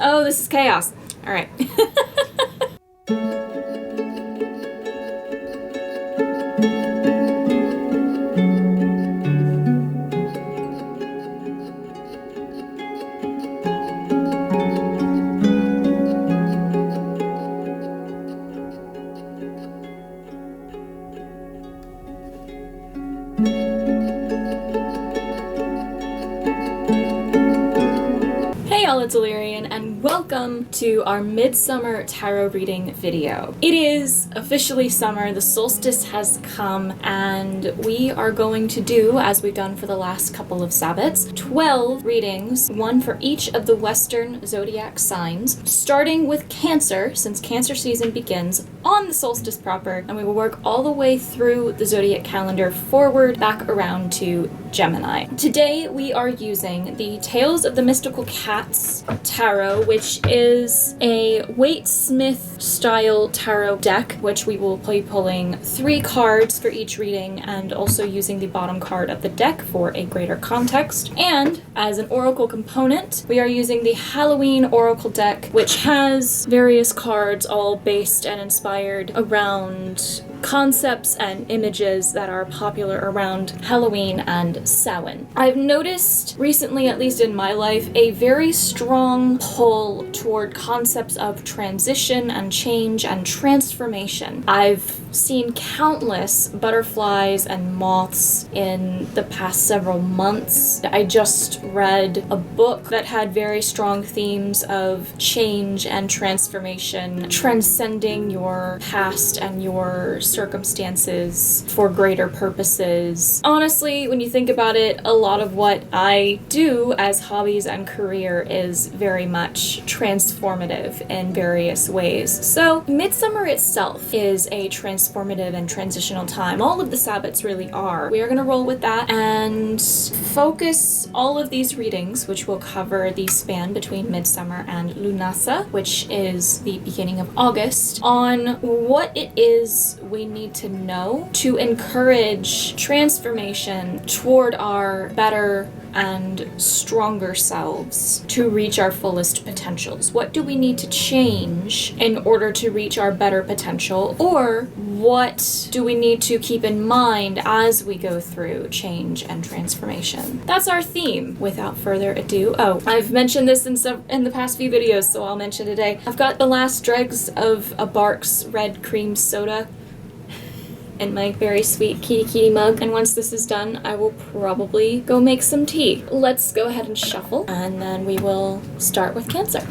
Oh, this is chaos. All right. Hey y'all, it's Alirien, and welcome to our Midsummer tarot reading video. It is officially summer, the solstice has come, and we are going to do, as we've done for the last couple of sabbats, 12 readings, one for each of the Western Zodiac signs, starting with Cancer, since Cancer season begins on the solstice proper, and we will work all the way through the zodiac calendar forward back around to Gemini. Today we are using the Tales of the Mystical Cats tarot, which is a Waite-Smith style tarot deck, which we will be pulling 3 cards for each reading and also using the bottom card of the deck for a greater context. And as an oracle component, we are using the Halloween oracle deck, which has various cards all based and inspired around concepts and images that are popular around Halloween and Samhain. I've noticed recently, at least in my life, a very strong pull toward concepts of transition and change and transformation. I've seen countless butterflies and moths in the past several months. I just read a book that had very strong themes of change and transformation, transcending your past and your circumstances for greater purposes. Honestly, when you think about it, a lot of what I do as hobbies and career is very much transformative in various ways. So, Midsummer itself is a transformative and transitional time. All of the sabbats really are. We are going to roll with that and focus all of these readings, which will cover the span between Midsummer and Lunaea, which is the beginning of August, on what it is we need to know to encourage transformation toward our better and stronger selves to reach our fullest potentials. What do we need to change in order to reach our better potential, or what do we need to keep in mind as we go through change and transformation? That's our theme. Without further ado, I've mentioned this in the past few videos, so I'll mention today. I've got the last dregs of a Barq's red cream soda in my very sweet kitty mug, and once this is done, I will probably go make some tea. Let's go ahead and shuffle, and then we will start with Cancer.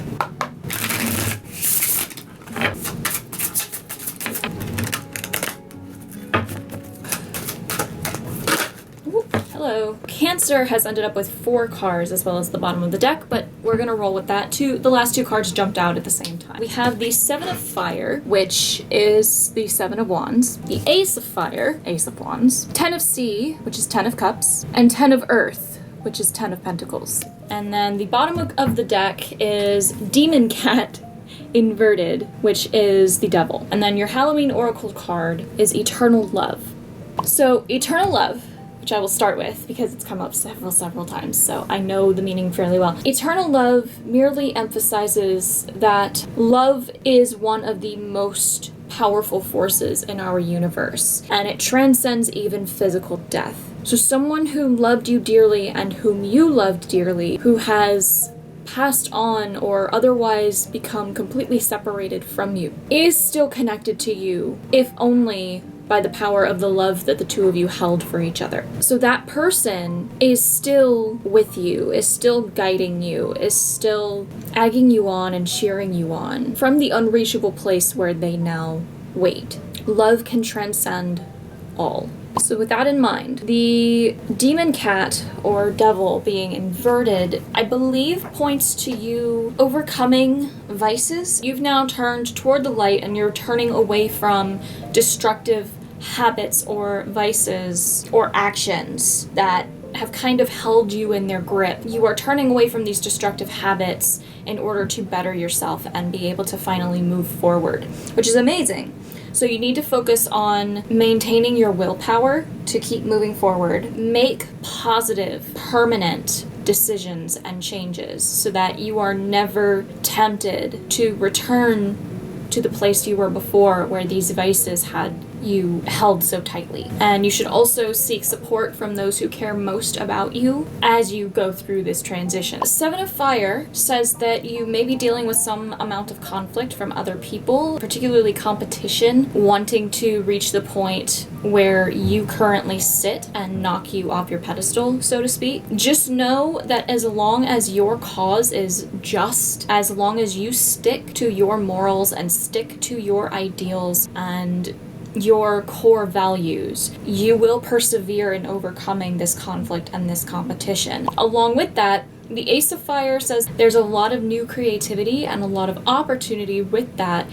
Hello. Cancer has ended up with 4 cards as well as the bottom of the deck, but we're gonna roll with that. The last 2 cards jumped out at the same time. We have the 7 of Fire, which is the 7 of Wands, the Ace of Fire, Ace of Wands, 10 of Sea, which is 10 of Cups, and 10 of Earth, which is 10 of Pentacles. And then the bottom of the deck is Demon Cat inverted, which is the Devil. And then your Halloween Oracle card is Eternal Love. So Eternal Love, which I will start with because it's come up several times, so I know the meaning fairly well. Eternal love merely emphasizes that love is one of the most powerful forces in our universe, and it transcends even physical death. So someone who loved you dearly and whom you loved dearly, who has passed on or otherwise become completely separated from you, is still connected to you, if only by the power of the love that the two of you held for each other. So that person is still with you, is still guiding you, is still egging you on and cheering you on from the unreachable place where they now wait. Love can transcend all. So with that in mind, the Demon Cat or Devil being inverted, I believe points to you overcoming vices. You've now turned toward the light and you're turning away from destructive habits or vices or actions that have kind of held you in their grip. You are turning away from these destructive habits in order to better yourself and be able to finally move forward, which is amazing. So you need to focus on maintaining your willpower to keep moving forward. Make positive, permanent decisions and changes so that you are never tempted to return to the place you were before where these vices had you held so tightly. And you should also seek support from those who care most about you as you go through this transition. Seven of Fire says that you may be dealing with some amount of conflict from other people, particularly competition, wanting to reach the point where you currently sit and knock you off your pedestal, so to speak. Just know that as long as your cause is just, as long as you stick to your morals and stick to your ideals and your core values, you will persevere in overcoming this conflict and this competition. Along with that, the Ace of Fire says there's a lot of new creativity and a lot of opportunity with that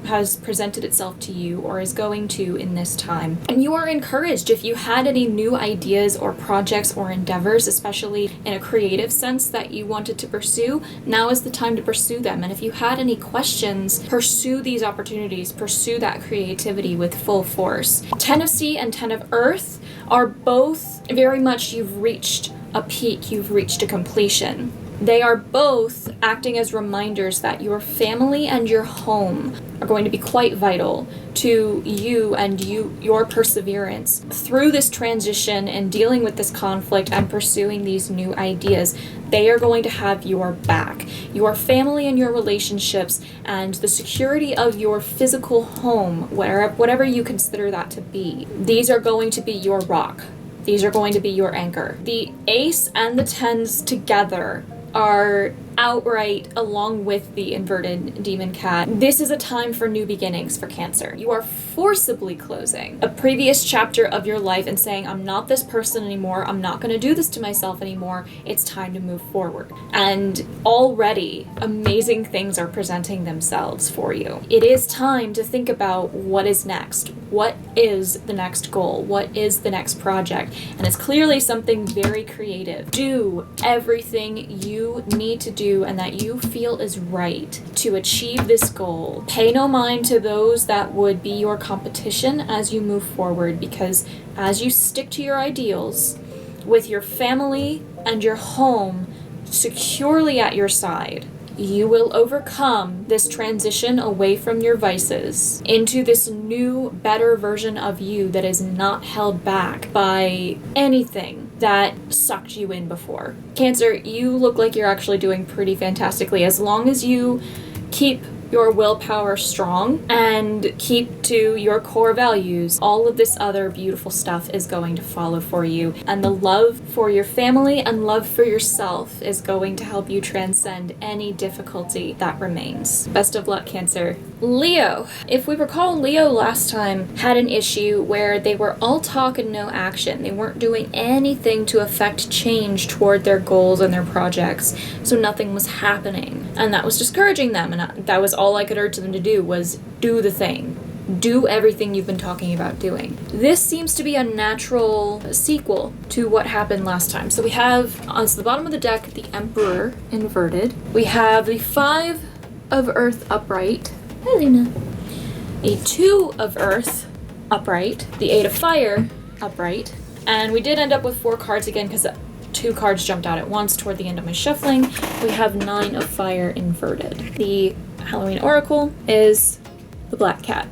has presented itself to you or is going to in this time. And you are encouraged if you had any new ideas or projects or endeavors, especially in a creative sense that you wanted to pursue, now is the time to pursue them. And if you had any questions, pursue these opportunities, pursue that creativity with full force. 10 of Sea and 10 of Earth are both very much you've reached a peak, you've reached a completion. They are both acting as reminders that your family and your home are going to be quite vital to you and your perseverance through this transition and dealing with this conflict and pursuing these new ideas. They are going to have your back. Your family and your relationships and the security of your physical home, whatever you consider that to be. These are going to be your rock. These are going to be your anchor. The Ace and the Tens together are outright, along with the inverted demon cat. This is a time for new beginnings for Cancer. You are forcibly closing a previous chapter of your life and saying, I'm not this person anymore. I'm not going to do this to myself anymore. It's time to move forward. And already amazing things are presenting themselves for you. It is time to think about what is next. What is the next goal? What is the next project? And it's clearly something very creative. Do everything you need to do and that you feel is right to achieve this goal. Pay no mind to those that would be your competition as you move forward, because as you stick to your ideals with your family and your home securely at your side, you will overcome this transition away from your vices into this new, better version of you that is not held back by anything that sucked you in before. Cancer, you look like you're actually doing pretty fantastically as long as you keep your willpower strong and keep to your core values. All of this other beautiful stuff is going to follow for you, and the love for your family and love for yourself is going to help you transcend any difficulty that remains. Best of luck, Cancer. Leo. If we recall, Leo last time had an issue where they were all talk and no action. They weren't doing anything to affect change toward their goals and their projects, so nothing was happening, and that was discouraging them, and that was all I could urge them to do was do the thing. Do everything you've been talking about doing. This seems to be a natural sequel to what happened last time. So we have, on the bottom of the deck, the Emperor inverted. We have the 5 of Earth upright. Hi, Luna. A 2 of Earth upright. The 8 of Fire upright. And we did end up with 4 cards again because 2 cards jumped out at once toward the end of my shuffling. We have 9 of Fire inverted. The Halloween Oracle is the Black Cat.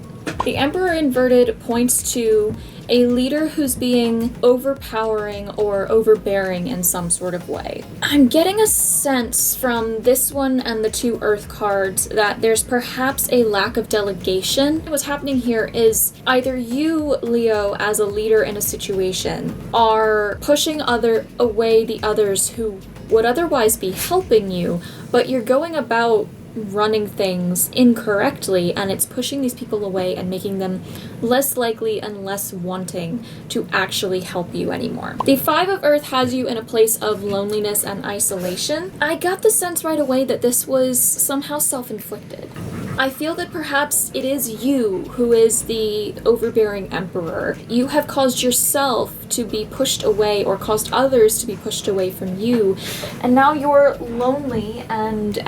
The Emperor inverted points to a leader who's being overpowering or overbearing in some sort of way. I'm getting a sense from this one and the 2 Earth cards that there's perhaps a lack of delegation. What's happening here is either you, Leo, as a leader in a situation, are pushing away the others who would otherwise be helping you, but you're going about running things incorrectly, and it's pushing these people away and making them less likely and less wanting to actually help you anymore. The 5 of Earth has you in a place of loneliness and isolation. I got the sense right away that this was somehow self-inflicted. I feel that perhaps it is you who is the overbearing emperor. You have caused yourself to be pushed away or caused others to be pushed away from you, and now you're lonely and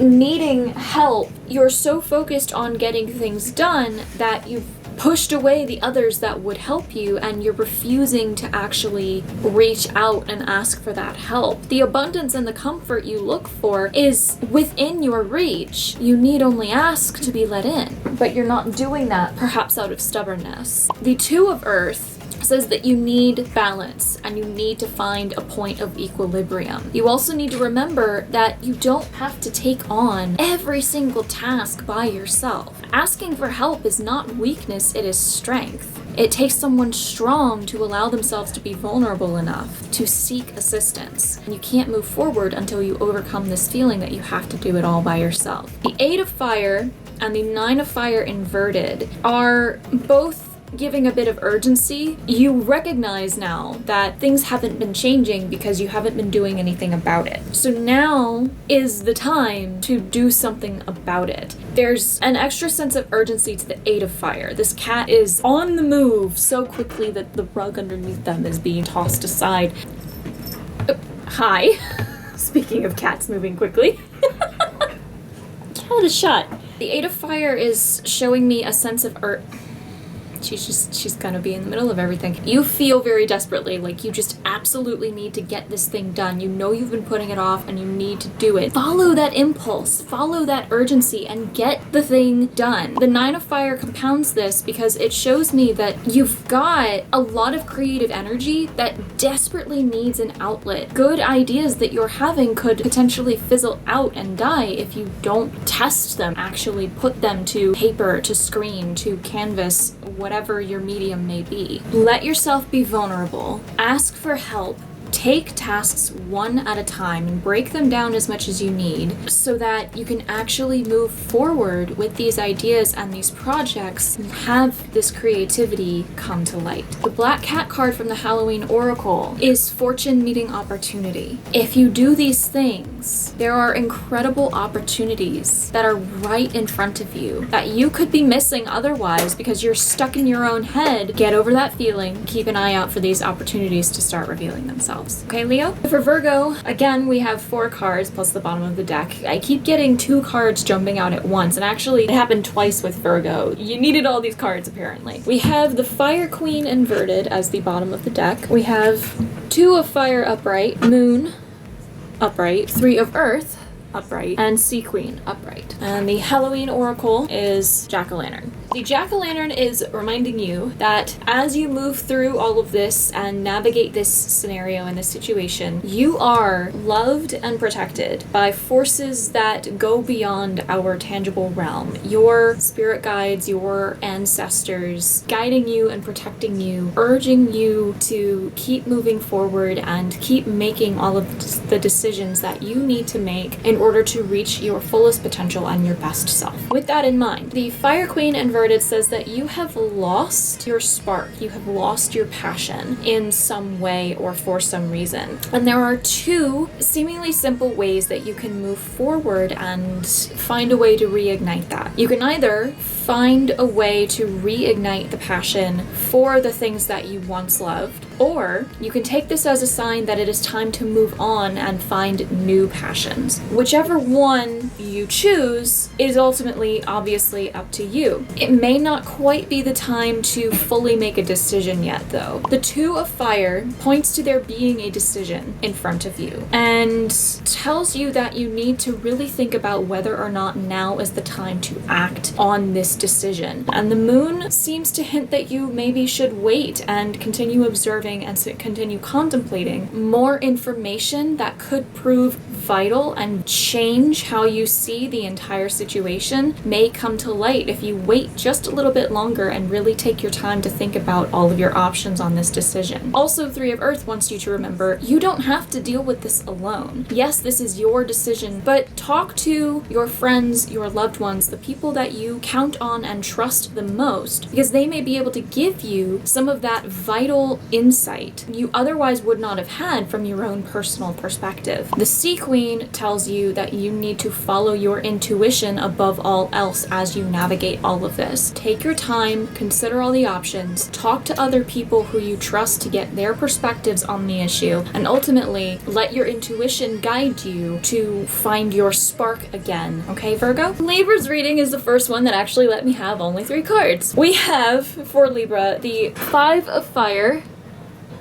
needing help. You're so focused on getting things done that you've pushed away the others that would help you, and you're refusing to actually reach out and ask for that help. The abundance and the comfort you look for is within your reach. You need only ask to be let in, but you're not doing that, perhaps out of stubbornness. The Two of Earth says that you need balance and you need to find a point of equilibrium. You also need to remember that you don't have to take on every single task by yourself. Asking for help is not weakness, it is strength. It takes someone strong to allow themselves to be vulnerable enough to seek assistance. And you can't move forward until you overcome this feeling that you have to do it all by yourself. The Eight of Fire and the Nine of Fire inverted are both giving a bit of urgency. You recognize now that things haven't been changing because you haven't been doing anything about it. So now is the time to do something about it. There's an extra sense of urgency to the Eight of Fire. This cat is on the move so quickly that the rug underneath them is being tossed aside. Hi. Speaking of cats moving quickly. Cat is shut. The Eight of Fire is showing me a sense of she's gonna be in the middle of everything. You feel very desperately like you just absolutely need to get this thing done. You know you've been putting it off and you need to do it. Follow that impulse, follow that urgency, and get the thing done. The Nine of Fire compounds this because it shows me that you've got a lot of creative energy that desperately needs an outlet. Good ideas that you're having could potentially fizzle out and die if you don't test them, actually put them to paper, to screen, to canvas, whatever your medium may be. Let yourself be vulnerable. Ask for help. Take tasks one at a time and break them down as much as you need so that you can actually move forward with these ideas and these projects and have this creativity come to light. The Black Cat card from the Halloween Oracle is fortune meeting opportunity. If you do these things, there are incredible opportunities that are right in front of you that you could be missing otherwise because you're stuck in your own head. Get over that feeling. Keep an eye out for these opportunities to start revealing themselves. Okay, Leo? For Virgo, again, we have 4 cards plus the bottom of the deck. I keep getting 2 cards jumping out at once, and actually it happened twice with Virgo. You needed all these cards, apparently. We have the Fire Queen inverted as the bottom of the deck. We have 2 of Fire upright, Moon upright, 3 of Earth upright, and Sea Queen upright. And the Halloween Oracle is Jack-o'-lantern. The Jack-o'-lantern is reminding you that as you move through all of this and navigate this scenario and this situation, you are loved and protected by forces that go beyond our tangible realm. Your spirit guides, your ancestors, guiding you and protecting you, urging you to keep moving forward and keep making all of the decisions that you need to make in order to reach your fullest potential and your best self. With that in mind, the Fire Queen inverted says that you have lost your spark, you have lost your passion in some way or for some reason. And there are 2 seemingly simple ways that you can move forward and find a way to reignite that. You can either find a way to reignite the passion for the things that you once loved, or you can take this as a sign that it is time to move on and find new passions. Whichever one you choose is ultimately obviously up to you. It may not quite be the time to fully make a decision yet, though. The 2 of Fire points to there being a decision in front of you and tells you that you need to really think about whether or not now is the time to act on this decision. And the Moon seems to hint that you maybe should wait and continue observing and continue contemplating. More information that could prove vital and change how you see the entire situation may come to light if you wait just a little bit longer and really take your time to think about all of your options on this decision. Also, 3 of Earth wants you to remember you don't have to deal with this alone. Yes, this is your decision, but talk to your friends, your loved ones, the people that you count on and trust the most, because they may be able to give you some of that vital insight you otherwise would not have had from your own personal perspective. The Sea Queen Queen tells you that you need to follow your intuition above all else as you navigate all of this. Take your time, consider all the options, talk to other people who you trust to get their perspectives on the issue, and ultimately let your intuition guide you to find your spark again. Okay, Virgo? Libra's reading is the first one that actually let me have only 3 cards. We have, for Libra, the 5 of Fire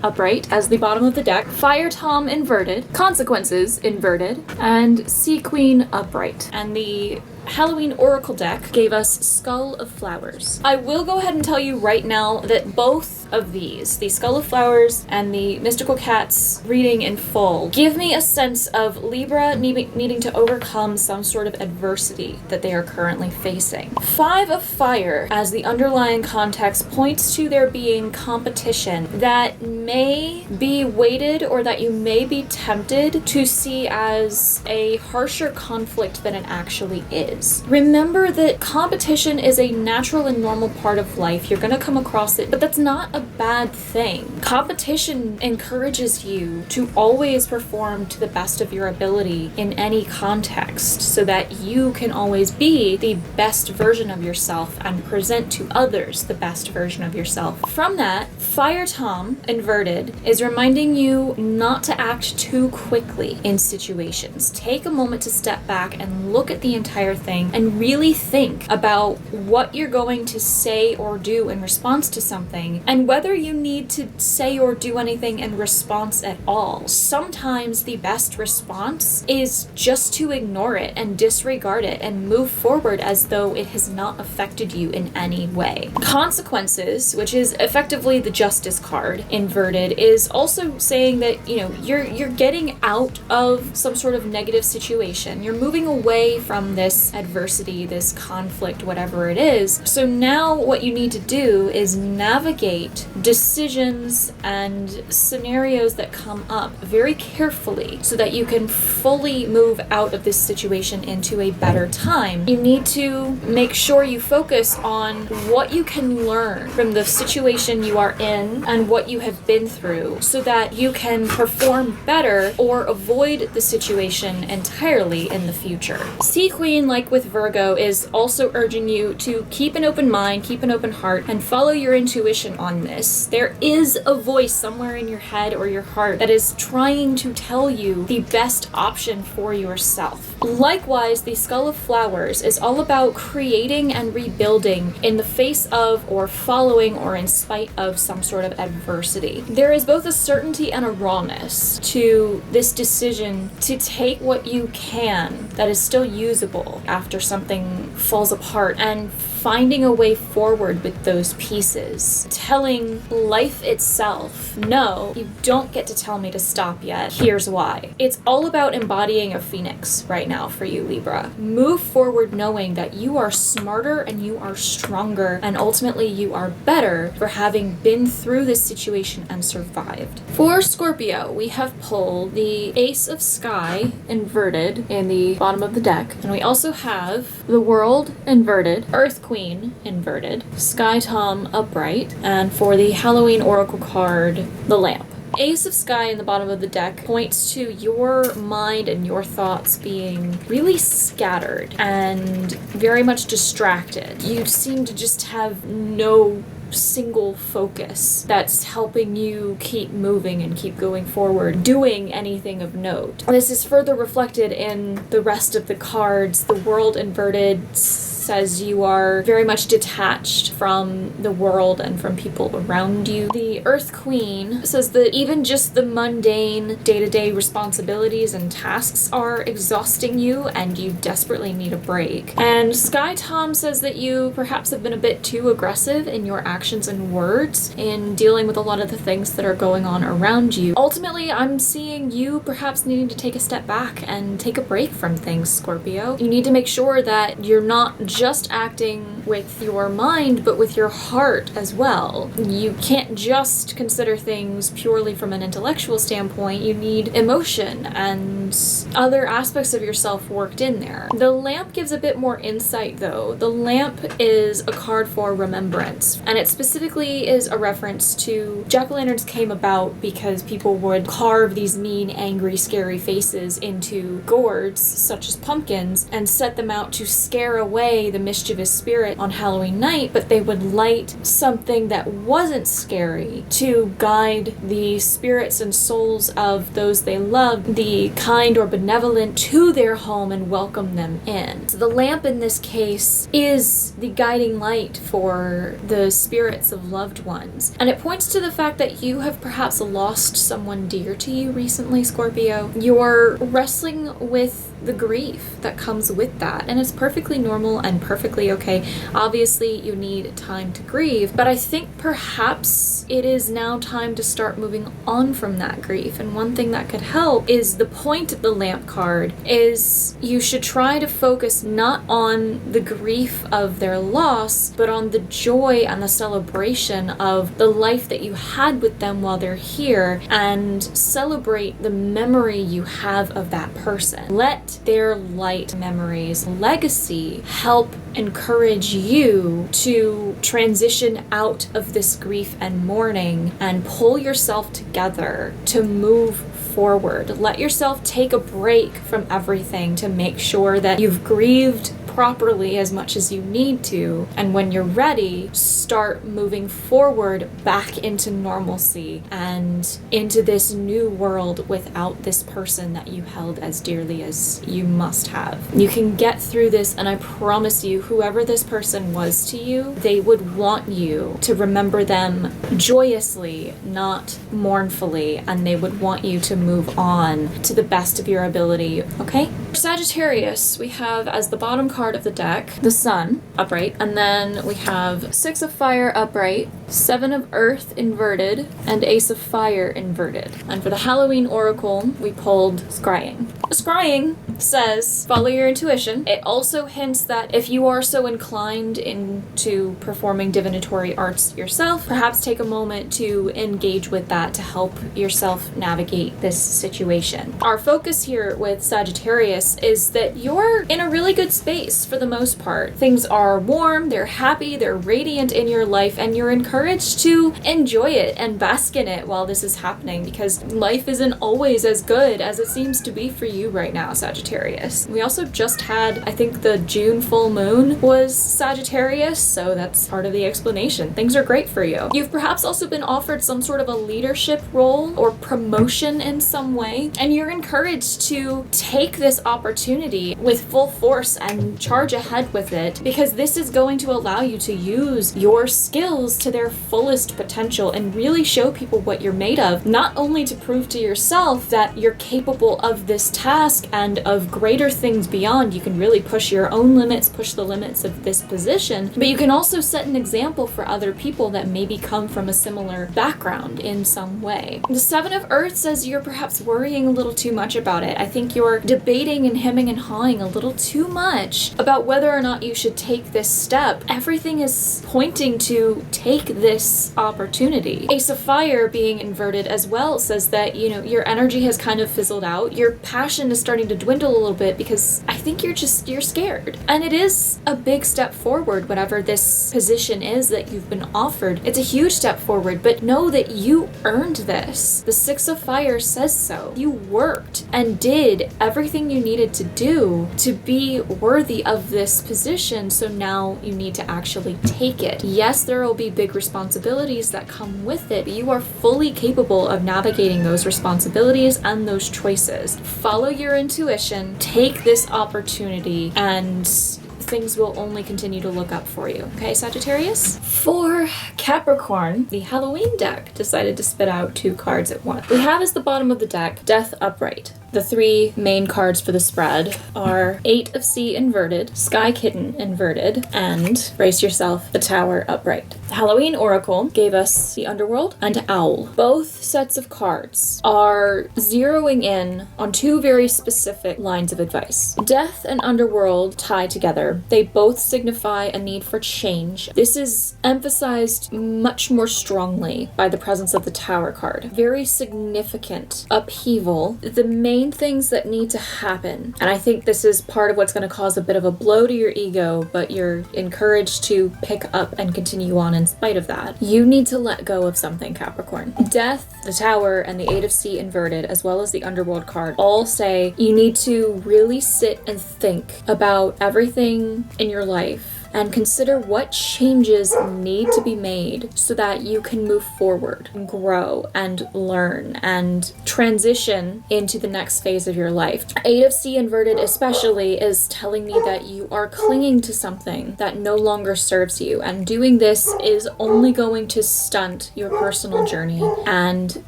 upright as the bottom of the deck, Fire Tom inverted, Consequences inverted, and Sea Queen upright. And the Halloween Oracle deck gave us Skull of Flowers. I will go ahead and tell you right now that both of these, the Skull of Flowers and the Mystical Cats reading in full, give me a sense of Libra needing to overcome some sort of adversity that they are currently facing. 5 of Fire as the underlying context points to there being competition that may be weighted or that you may be tempted to see as a harsher conflict than it actually is. Remember that competition is a natural and normal part of life. You're going to come across it, but that's not a bad thing. Competition encourages you to always perform to the best of your ability in any context so that you can always be the best version of yourself and present to others the best version of yourself. From that, Fire Tom inverted is reminding you not to act too quickly in situations. Take a moment to step back and look at the entire thing and really think about what you're going to say or do in response to something and whether you need to say or do anything in response at all. Sometimes the best response is just to ignore it and disregard it and move forward as though it has not affected you in any way. Consequences, which is effectively the Justice card inverted, is also saying that, you know, you're getting out of some sort of negative situation. You're moving away from this adversity, this conflict, whatever it is. So now what you need to do is navigate decisions and scenarios that come up very carefully so that you can fully move out of this situation into a better time. You need to make sure you focus on what you can learn from the situation you are in and what you have been through so that you can perform better or avoid the situation entirely in the future. Sea Queen, like with Virgo, is also urging you to keep an open mind, keep an open heart, and follow your intuition on this. There is a voice somewhere in your head or your heart that is trying to tell you the best option for yourself. Likewise, the Skull of Flowers is all about creating and rebuilding in the face of or following or in spite of some sort of adversity. There is both a certainty and a rawness to this decision to take what you can that is still usable after something falls apart and finding a way forward with those pieces. Telling life itself, no, you don't get to tell me to stop yet. Here's why. It's all about embodying a phoenix right now for you, Libra. Move forward knowing that you are smarter and you are stronger and ultimately you are better for having been through this situation and survived. For Scorpio, we have pulled the Ace of Sky inverted in the bottom of the deck, and we also have the World inverted, Earth Queen inverted, Sky Tom upright, and for the Halloween Oracle card, the Lamp. Ace of Sky in the bottom of the deck points to your mind and your thoughts being really scattered and very much distracted. You seem to just have no single focus that's helping you keep moving and keep going forward, doing anything of note. This is further reflected in the rest of the cards. The World inverted says you are very much detached from the world and from people around you. The Earth Queen says that even just the mundane day-to-day responsibilities and tasks are exhausting you and you desperately need a break. And Sky Tom says that you perhaps have been a bit too aggressive in your actions and words in dealing with a lot of the things that are going on around you. Ultimately, I'm seeing you perhaps needing to take a step back and take a break from things, Scorpio. You need to make sure that you're not just acting with your mind, but with your heart as well. You can't just consider things purely from an intellectual standpoint. You need emotion and other aspects of yourself worked in there. The lamp gives a bit more insight though. The lamp is a card for remembrance, and it specifically is a reference to jack-o'-lanterns came about because people would carve these mean, angry, scary faces into gourds, such as pumpkins, and set them out to scare away the mischievous spirit on Halloween night, but they would light something that wasn't scary to guide the spirits and souls of those they loved, the kind or benevolent, to their home and welcome them in. So the lamp in this case is the guiding light for the spirits of loved ones. And it points to the fact that you have perhaps lost someone dear to you recently, Scorpio. You're wrestling with the grief that comes with that, and it's perfectly normal and perfectly okay. Obviously, you need time to grieve, but I think perhaps it is now time to start moving on from that grief. And one thing that could help is the point of the lamp card is you should try to focus not on the grief of their loss, but on the joy and the celebration of the life that you had with them while they're here, and celebrate the memory you have of that person. Let their light memories, legacy, help encourage you to transition out of this grief and mourning and pull yourself together to move forward. Let yourself take a break from everything to make sure that you've grieved properly as much as you need to, and when you're ready, start moving forward back into normalcy and into this new world without this person that you held as dearly as you must have. You can get through this, and I promise you, whoever this person was to you, they would want you to remember them joyously, not mournfully, and they would want you to move on to the best of your ability, okay? For Sagittarius, we have as the bottom card of the deck, the Sun upright, and then we have 6 of Fire upright, 7 of Earth inverted, and Ace of Fire inverted. And for the Halloween Oracle, we pulled Scrying. Scrying says, follow your intuition. It also hints that if you are so inclined into performing divinatory arts yourself, perhaps take a moment to engage with that to help yourself navigate this situation. Our focus here with Sagittarius is that you're in a really good space for the most part. Things are warm, they're happy, they're radiant in your life, and you're encouraged to enjoy it and bask in it while this is happening, because life isn't always as good as it seems to be for you right now, Sagittarius. We also just had, I think the June full moon was Sagittarius, so that's part of the explanation. Things are great for you. You've perhaps also been offered some sort of a leadership role or promotion in some way, and you're encouraged to take this opportunity with full force and charge ahead with it, because this is going to allow you to use your skills to their fullest potential and really show people what you're made of, not only to prove to yourself that you're capable of this task and of greater things beyond. You can really push your own limits, push the limits of this position, but you can also set an example for other people that maybe come from a similar background in some way. The 7 of Earth says you're perhaps worrying a little too much about it. I think you're debating and hemming and hawing a little too much about whether or not you should take this step. Everything is pointing to take this opportunity. Ace of Fire being inverted as well says that, you know, your energy has kind of fizzled out. Your passion is starting to dwindle a little bit because I think you're scared. And it is a big step forward, whatever this position is that you've been offered. It's a huge step forward, but know that you earned this. The 6 of Fire says so. You worked and did everything you needed to do to be worthy of this position, so now you need to actually take it. Yes, there will be big responsibilities that come with it, but you are fully capable of navigating those responsibilities and those choices. Follow your intuition, take this opportunity, and things will only continue to look up for you. Okay, Sagittarius? For Capricorn, the Halloween deck decided to spit out 2 cards at once. We have as the bottom of the deck, Death upright. The three main cards for the spread are 8 of Sea inverted, Sky Kitten inverted, and, brace yourself, the Tower upright. The Halloween Oracle gave us the Underworld and Owl. Both sets of cards are zeroing in on two very specific lines of advice. Death and Underworld tie together. They both signify a need for change. This is emphasized much more strongly by the presence of the Tower card. Very significant upheaval. The main things that need to happen, and I think this is part of what's going to cause a bit of a blow to your ego, but you're encouraged to pick up and continue on in spite of that. You need to let go of something, Capricorn. Death, the Tower, and the 8 of Sea inverted, as well as the Underworld card, all say you need to really sit and think about everything in your life and consider what changes need to be made so that you can move forward, and grow, and learn, and transition into the next phase of your life. 8 of Sea inverted especially is telling me that you are clinging to something that no longer serves you, and doing this is only going to stunt your personal journey and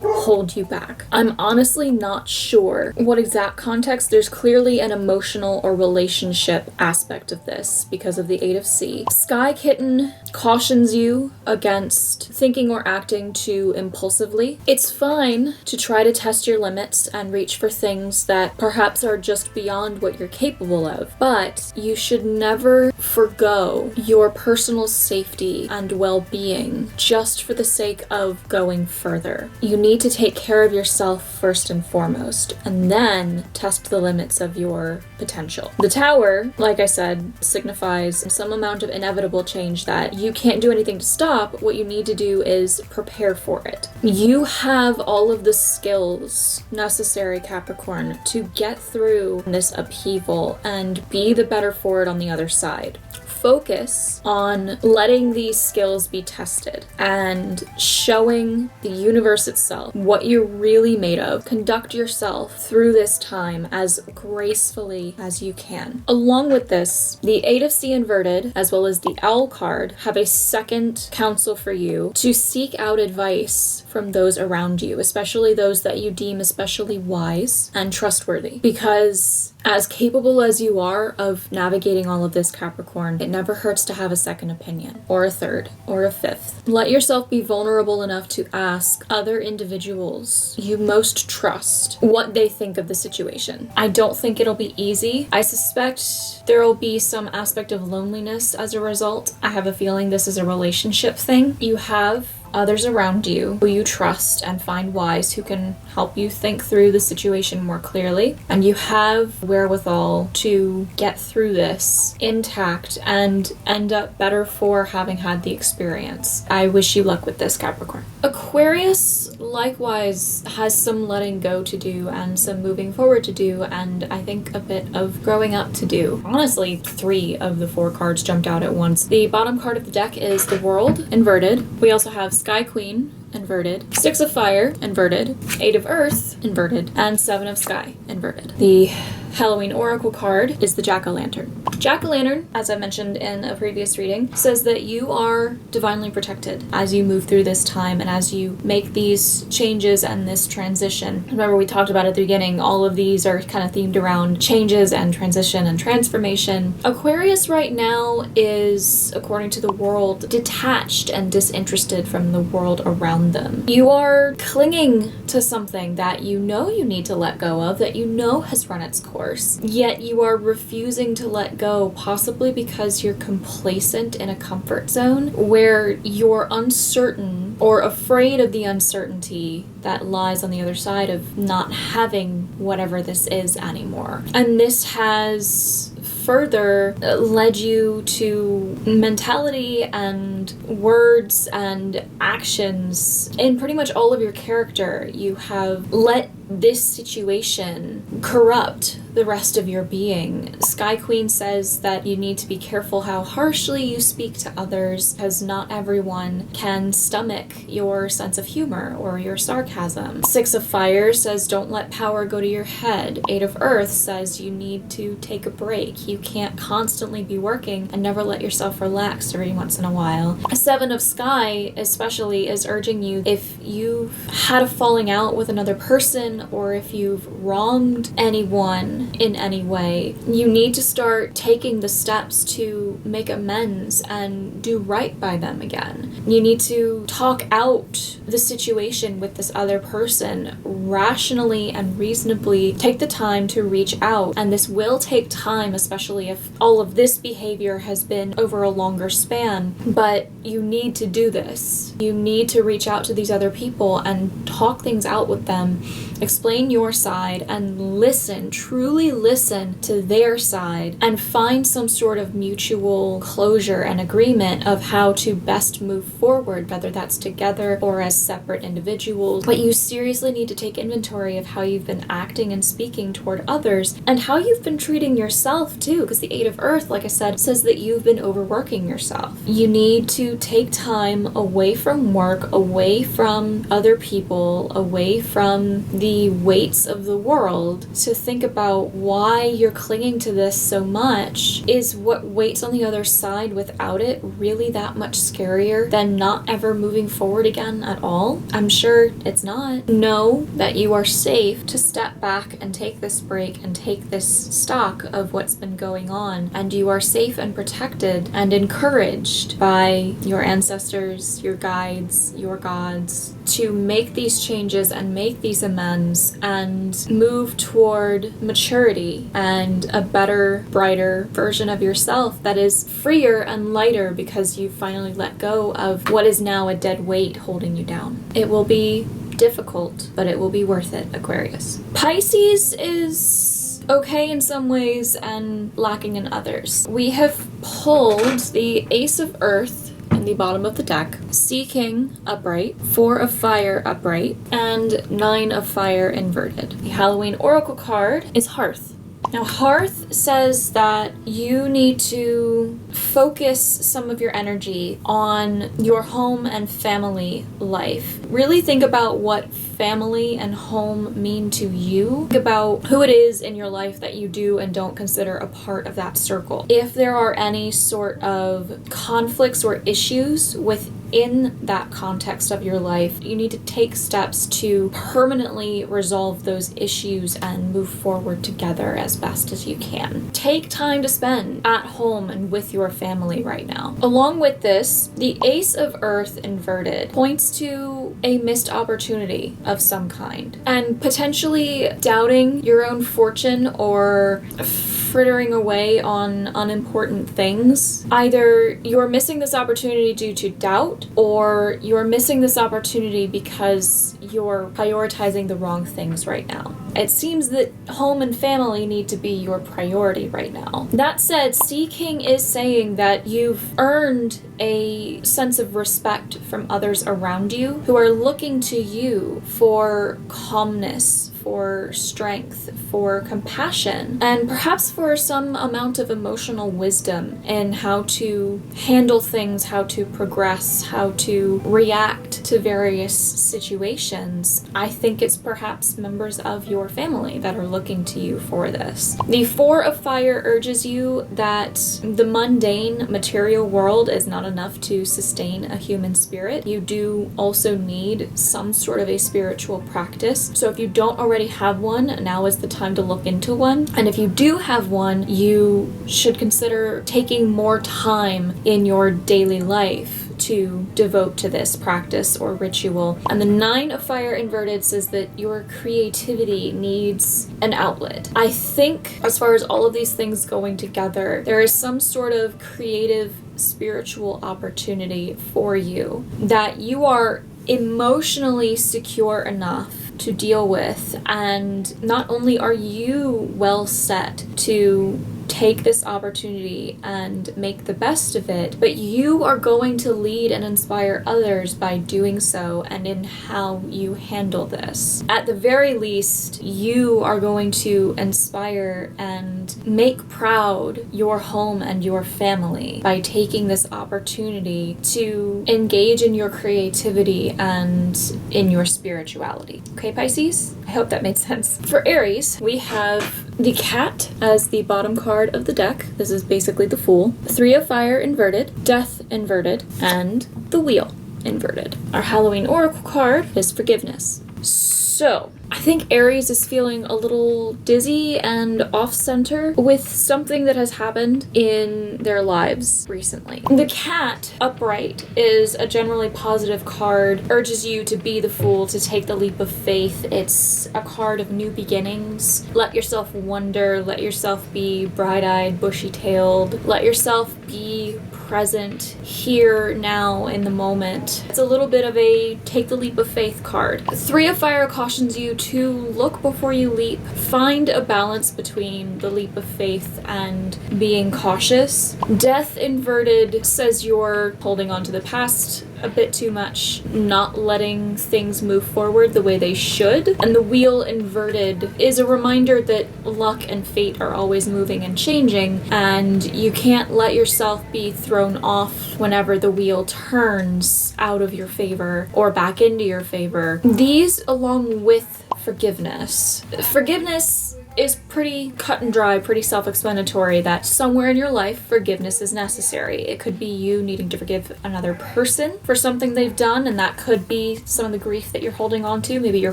hold you back. I'm honestly not sure what exact context. There's clearly an emotional or relationship aspect of this because of the 8 of Sea. Sky Kitten cautions you against thinking or acting too impulsively. It's fine to try to test your limits and reach for things that perhaps are just beyond what you're capable of, but you should never forgo your personal safety and well-being just for the sake of going further. You need to take care of yourself first and foremost, and then test the limits of your potential. The Tower, like I said, signifies some amount of inevitable change that you can't do anything to stop. What you need to do is prepare for it. You have all of the skills necessary, Capricorn, to get through this upheaval and be the better for it on the other side. Focus on letting these skills be tested and showing the universe itself what you're really made of. Conduct yourself through this time as gracefully as you can. Along with this, the 8 of Sea inverted, as well as the Owl card, have a second counsel for you to seek out advice from those around you, especially those that you deem especially wise and trustworthy. Because as capable as you are of navigating all of this, Capricorn, it never hurts to have a second opinion, or a third, or a fifth. Let yourself be vulnerable enough to ask other individuals you most trust what they think of the situation. I don't think it'll be easy. I suspect there will be some aspect of loneliness as a result. I have a feeling this is a relationship thing. You have others around you who you trust and find wise, who can help you think through the situation more clearly, and you have wherewithal to get through this intact and end up better for having had the experience. I wish you luck with this, Capricorn. Aquarius likewise has some letting go to do and some moving forward to do, and I think a bit of growing up to do. Honestly, 3 of the 4 cards jumped out at once. The bottom card of the deck is the World inverted. We also have Sky Queen inverted, 6 of Fire inverted, 8 of Earth inverted, and 7 of Sky inverted. The Halloween Oracle card is the Jack-o'-lantern. Jack-o'-lantern, as I mentioned in a previous reading, says that you are divinely protected as you move through this time and as you make these changes and this transition. Remember, we talked about at the beginning, all of these are kind of themed around changes and transition and transformation. Aquarius right now is, according to the world, detached and disinterested from the world around them. You are clinging to something that you know you need to let go of, that you know has run its course, yet you are refusing to let go, possibly because you're complacent in a comfort zone where you're uncertain or afraid of the uncertainty that lies on the other side of not having whatever this is anymore. And this has further led you to mentality and words and actions in pretty much all of your character. You have let this situation corrupt the rest of your being. Sky Queen says that you need to be careful how harshly you speak to others, because not everyone can stomach your sense of humor or your sarcasm. 6 of Fire says don't let power go to your head. 8 of Earth says you need to take a break. You can't constantly be working and never let yourself relax every once in a while. 7 of Sky especially is urging you, if you've had a falling out with another person anyone or if you've wronged anyone in any way, you need to start taking the steps to make amends and do right by them again. You need to talk out the situation with this other person rationally and reasonably. Take the time to reach out, and this will take time, especially if all of this behavior has been over a longer span, but you need to do this. You need to reach out to these other people and talk things out with them, explain your side, and listen, truly listen to their side, and find some sort of mutual closure and agreement of how to best move forward, whether that's together or as separate individuals. But you seriously need to take inventory of how you've been acting and speaking toward others, and how you've been treating yourself too, because the Eight of Earth, like I said, says that you've been overworking yourself. You need to take time away from work, away from other people, away from the weights of the world, to think about why you're clinging to this so much. Is what waits on the other side without it really that much scarier than not ever moving forward again at all? I'm sure it's not. Know that you are safe to step back and take this break and take this stock of what's been going on, and you are safe and protected and encouraged by your ancestors, your guides, your gods, to make these changes and make these amends and move toward maturity and a better, brighter version of yourself that is freer and lighter because you finally let go of what is now a dead weight holding you down. It will be difficult, but it will be worth it, Aquarius. Pisces is okay in some ways and lacking in others. We have pulled the Ace of Earth in the bottom of the deck, Sea King upright, 4 of Fire upright, and 9 of Fire inverted. The Halloween Oracle card is Hearth. Now, Hearth says that you need to focus some of your energy on your home and family life. Really think about what family and home mean to you. Think about who it is in your life that you do and don't consider a part of that circle. If there are any sort of conflicts or issues within that context of your life, you need to take steps to permanently resolve those issues and move forward together as best as you can. Take time to spend at home and with your family right now. Along with this, the Ace of Earth inverted points to a missed opportunity of some kind, and potentially doubting your own fortune or frittering away on unimportant things. Either you're missing this opportunity due to doubt, or you're missing this opportunity because you're prioritizing the wrong things right now. It seems that home and family need to be your priority right now. That said, Sea King is saying that you've earned a sense of respect from others around you who are looking to you for calmness, for strength, for compassion, and perhaps for some amount of emotional wisdom in how to handle things, how to progress, how to react to various situations. I think it's perhaps members of your family that are looking to you for this. The 4 of Fire urges you that the mundane material world is not enough to sustain a human spirit. You do also need some sort of a spiritual practice. So if you don't already have one, now is the time to look into one. And if you do have one, you should consider taking more time in your daily life to devote to this practice or ritual. And the 9 of Fire inverted says that your creativity needs an outlet. I think as far as all of these things going together, there is some sort of creative spiritual opportunity for you that you are emotionally secure enough to deal with, and not only are you well set to take this opportunity and make the best of it, but you are going to lead and inspire others by doing so and in how you handle this. At the very least, you are going to inspire and make proud your home and your family by taking this opportunity to engage in your creativity and in your spirituality. Okay, Pisces? I hope that made sense. For Aries, we have the Cat as the bottom card of the deck. This is basically the Fool. 3 of Fire inverted, Death inverted, and the Wheel inverted. Our Halloween Oracle card is Forgiveness. So, I think Aries is feeling a little dizzy and off-center with something that has happened in their lives recently. The cat, upright, is a generally positive card, urges you to be the fool, to take the leap of faith. It's a card of new beginnings. Let yourself wonder, let yourself be bright-eyed, bushy-tailed, let yourself be present here, now, in the moment. It's a little bit of a take the leap of faith card. Three of Fire cautions you to look before you leap. Find a balance between the leap of faith and being cautious. Death inverted says you're holding on to the past a bit too much, not letting things move forward the way they should. And the wheel inverted is a reminder that luck and fate are always moving and changing, and you can't let yourself be thrown off whenever the wheel turns out of your favor or back into your favor. These, along with forgiveness. Forgiveness is pretty cut and dry, pretty self-explanatory that somewhere in your life, forgiveness is necessary. It could be you needing to forgive another person for something they've done, and that could be some of the grief that you're holding on to. Maybe you're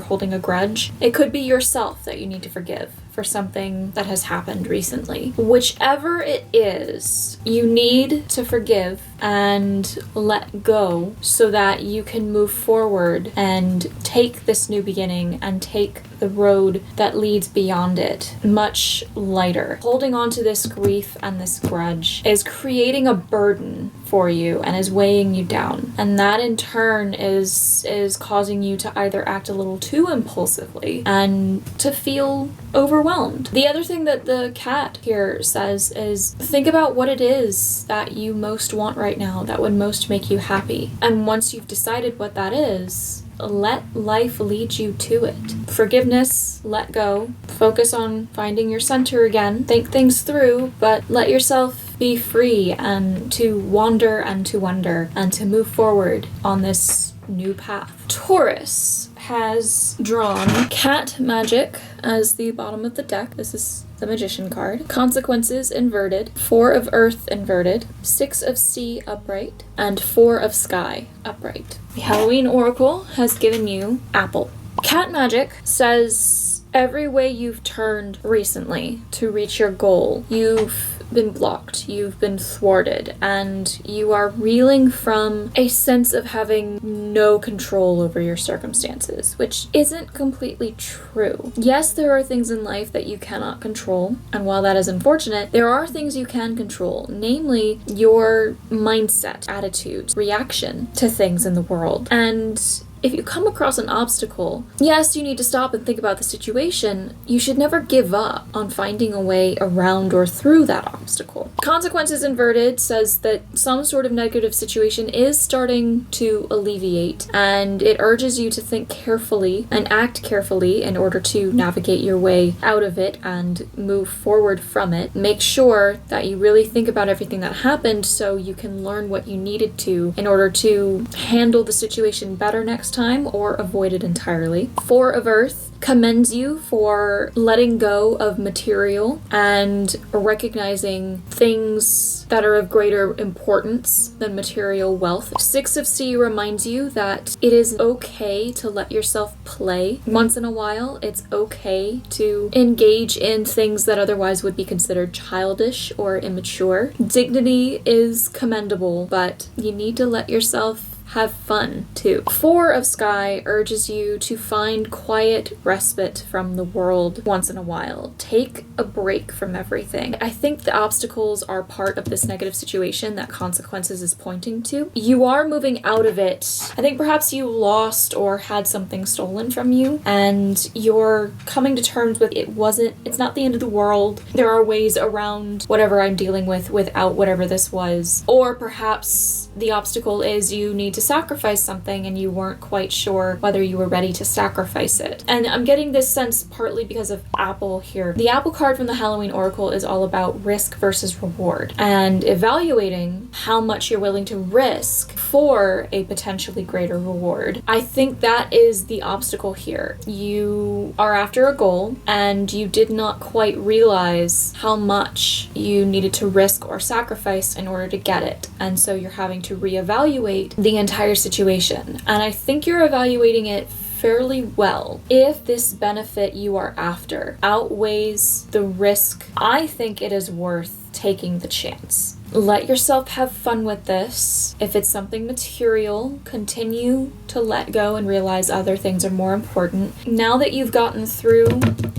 holding a grudge. It could be yourself that you need to forgive for something that has happened recently. Whichever it is, you need to forgive and let go so that you can move forward and take this new beginning and take the road that leads beyond it much lighter. Holding on to this grief and this grudge is creating a burden for you and is weighing you down. And that in turn is causing you to either act a little too impulsively and to feel overwhelmed. The other thing that the cat here says is think about what it is that you most want right now that would most make you happy. And once you've decided what that is, let life lead you to it. Forgiveness, let go, focus on finding your center again, think things through, but let yourself be free and to wander and to wonder and to move forward on this new path. Taurus has drawn Cat Magic as the bottom of the deck. This is the Magician card. Consequences inverted, 4 of Earth inverted, 6 of Sea upright, and 4 of Sky upright. The Halloween Oracle has given you Apple. Cat Magic says every way you've turned recently to reach your goal, you've been blocked, you've been thwarted, and you are reeling from a sense of having no control over your circumstances, which isn't completely true. Yes, there are things in life that you cannot control, and while that is unfortunate, there are things you can control, namely your mindset, attitude, reaction to things in the world. And if you come across an obstacle, yes, you need to stop and think about the situation. You should never give up on finding a way around or through that obstacle. Consequences inverted says that some sort of negative situation is starting to alleviate, and it urges you to think carefully and act carefully in order to navigate your way out of it and move forward from it. Make sure that you really think about everything that happened so you can learn what you needed to in order to handle the situation better next time or avoid it entirely. 4 of Earth commends you for letting go of material and recognizing things that are of greater importance than material wealth. 6 of Sea reminds you that it is okay to let yourself play once in a while. It's okay to engage in things that otherwise would be considered childish or immature. Dignity is commendable, but you need to let yourself have fun too. 4 of Sky urges you to find quiet respite from the world once in a while. Take a break from everything. I think the obstacles are part of this negative situation that Consequences is pointing to. You are moving out of it. I think perhaps you lost or had something stolen from you, and you're coming to terms with it's not the end of the world. There are ways around whatever I'm dealing with without whatever this was. Or perhaps the obstacle is you need to sacrifice something and you weren't quite sure whether you were ready to sacrifice it. And I'm getting this sense partly because of Apple here. The Apple card from the Halloween Oracle is all about risk versus reward and evaluating how much you're willing to risk for a potentially greater reward. I think that is the obstacle here. You are after a goal and you did not quite realize how much you needed to risk or sacrifice in order to get it. And so you're having to reevaluate the entire situation. And I think you're evaluating it fairly well. If this benefit you are after outweighs the risk, I think it is worth taking the chance. Let yourself have fun with this. If it's something material, continue to let go and realize other things are more important. Now that you've gotten through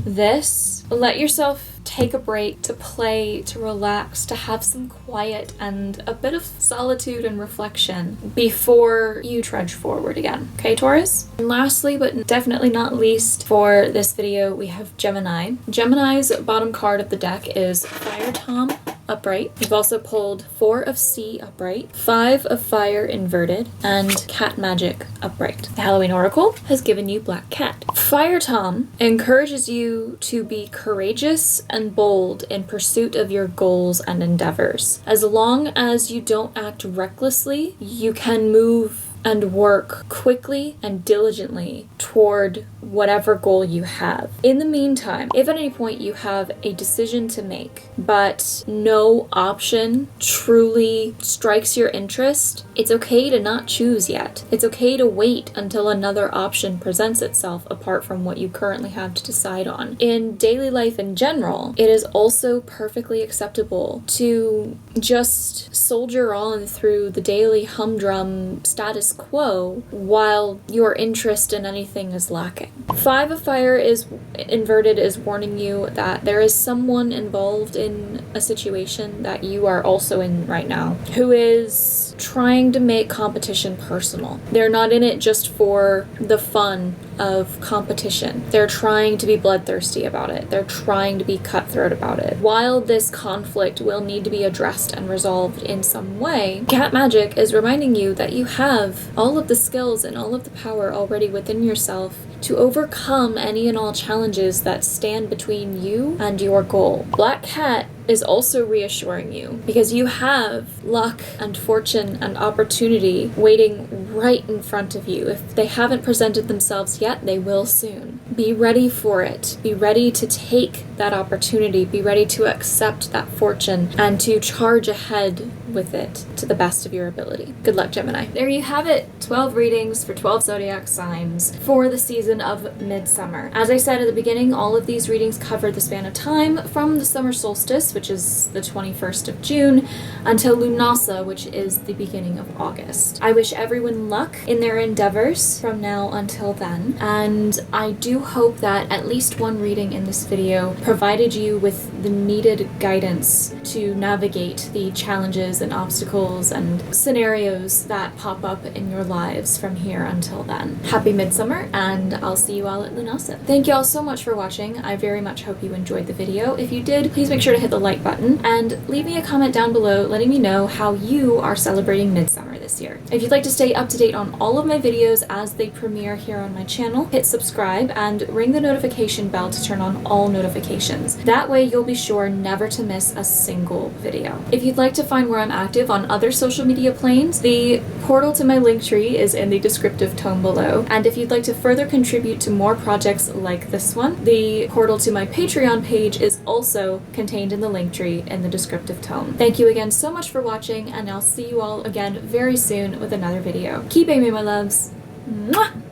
this, let yourself take a break to play, to relax, to have some quiet and a bit of solitude and reflection before you trudge forward again. Okay, Taurus? And lastly, but definitely not least for this video, we have Gemini. Gemini's bottom card of the deck is Fire Tom upright. You've also pulled 4 of Sea upright, 5 of Fire inverted, and Cat Magic upright. The Halloween Oracle has given you Black Cat. Fire Tom encourages you to be courageous and bold in pursuit of your goals and endeavors. As long as you don't act recklessly, you can move and work quickly and diligently toward whatever goal you have. In the meantime, if at any point you have a decision to make, but no option truly strikes your interest, it's okay to not choose yet. It's okay to wait until another option presents itself apart from what you currently have to decide on. In daily life in general, it is also perfectly acceptable to just soldier on through the daily humdrum status quo while your interest in anything is lacking. 5 of Fire is inverted is warning you that there is someone involved in a situation that you are also in right now who is trying to make competition personal. They're not in it just for the fun of competition. They're trying to be bloodthirsty about it. They're trying to be cutthroat about it. While this conflict will need to be addressed and resolved in some way, Cat Magic is reminding you that you have all of the skills and all of the power already within yourself to overcome any and all challenges that stand between you and your goal. Black Cat is also reassuring you because you have luck and fortune and opportunity waiting right in front of you. If they haven't presented themselves yet, they will soon. Be ready for it. Be ready to take that opportunity. Be ready to accept that fortune and to charge ahead with it to the best of your ability. Good luck, Gemini. There you have it. 12 readings for 12 zodiac signs for the season of Midsummer. As I said at the beginning, all of these readings cover the span of time from the summer solstice, which is the 21st of June, until Lunaea, which is the beginning of August. I wish everyone luck in their endeavors from now until then, and I do hope that at least one reading in this video provided you with the needed guidance to navigate the challenges and obstacles and scenarios that pop up in your lives from here until then. Happy Midsummer, and I'll see you all at Lunaea. Thank you all so much for watching. I very much hope you enjoyed the video. If you did, please make sure to hit the like button and leave me a comment down below letting me know how you are celebrating Midsummer this year. If you'd like to stay up to date on all of my videos as they premiere here on my channel, hit subscribe and ring the notification bell to turn on all notifications. That way you'll be sure never to miss a single video. If you'd like to find where I'm active on other social media planes, the portal to my Linktree is in the descriptive tome below. And if you'd like to further contribute to more projects like this one, the portal to my Patreon page is also contained in the Linktree in the descriptive tome. Thank you again so much for watching, and I'll see you all again very soon with another video. Keep aiming, my loves. Mwah!